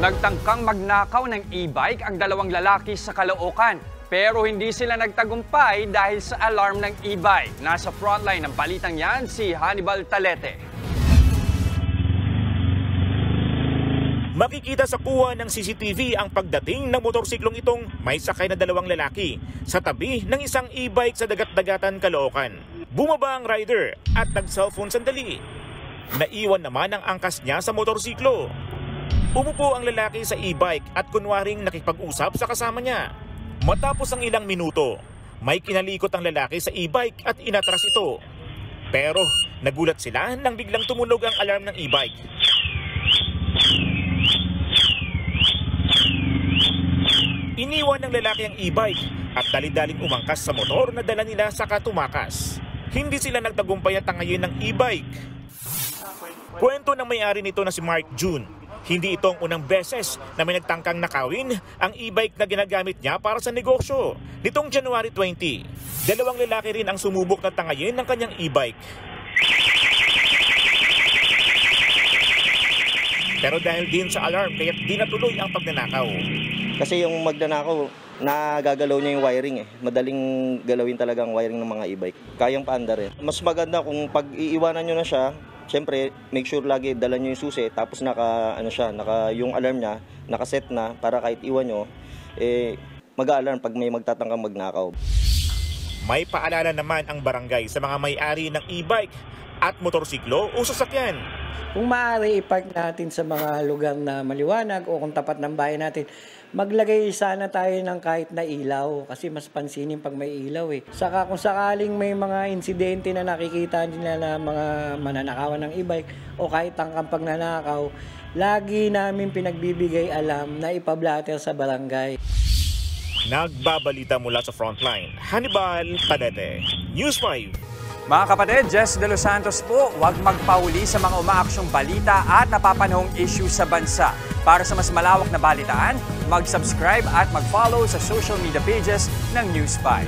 Nagtangkang magnakaw ng e-bike ang dalawang lalaki sa Caloocan. Pero hindi sila nagtagumpay dahil sa alarm ng e-bike. Nasa frontline ng balitang yan si Hannibal Talete. Makikita sa kuha ng CCTV ang pagdating ng motorsiklong itong may sakay na dalawang lalaki sa tabi ng isang e-bike sa Dagat-Dagatan, Caloocan. Bumaba ang rider at nag-cellphone sandali. Naiwan naman ang angkas niya sa motorsiklo. Umupo ang lalaki sa e-bike at kunwaring nakipag-usap sa kasama niya. Matapos ang ilang minuto, may kinalikot ang lalaki sa e-bike at inatras ito. Pero nagulat sila nang biglang tumunog ang alarm ng e-bike. Iniwan ng lalaki ang e-bike at dali-daling umangkas sa motor na dala nila saka tumakas. Hindi sila nagtagumpay at tangayin ng e-bike. Kwento ng may-ari nito na si Mark June. Hindi ito ang unang beses na may nagtangkang nakawin ang e-bike na ginagamit niya para sa negosyo. Nitong January 20, dalawang lalaki rin ang sumubok na tangayin ng kanyang e-bike. Pero dahil din sa alarm, kaya di natuloy ang pagnanakaw. Kasi yung magnanakaw, nagagalaw niya yung wiring eh. Madaling galawin talaga ang wiring ng mga e-bike. Kayang paandar eh. Mas maganda kung pag-iiwanan nyo na siya, siyempre, make sure lagi dala nyo yung susi, tapos yung alarm niya, nakaset na para kahit iwan nyo, mag-a-alarm pag may magtatangkang magnakaw. May paalala naman ang barangay sa mga may-ari ng e-bike at motorsiklo o sasakyan. Kung maaari, i-park natin sa mga lugar na maliwanag o kung tapat ng bahay natin, maglagay sana tayo ng kahit na ilaw kasi mas pansinin pag may ilaw eh. Saka kung sakaling may mga insidente na nakikita nila na mga mananakawan ng e-bike o kahit tangkang pagnanakaw, lagi namin pinagbibigay alam na ipablatter sa barangay. Nagbabalita mula sa frontline, Hannibal Talete, News 5. Mga kapatid, Jess De Los Santos po, huwag magpahuli sa mga umaaksyong balita at napapanahong issue sa bansa. Para sa mas malawak na balitaan, mag-subscribe at mag-follow sa social media pages ng News 5.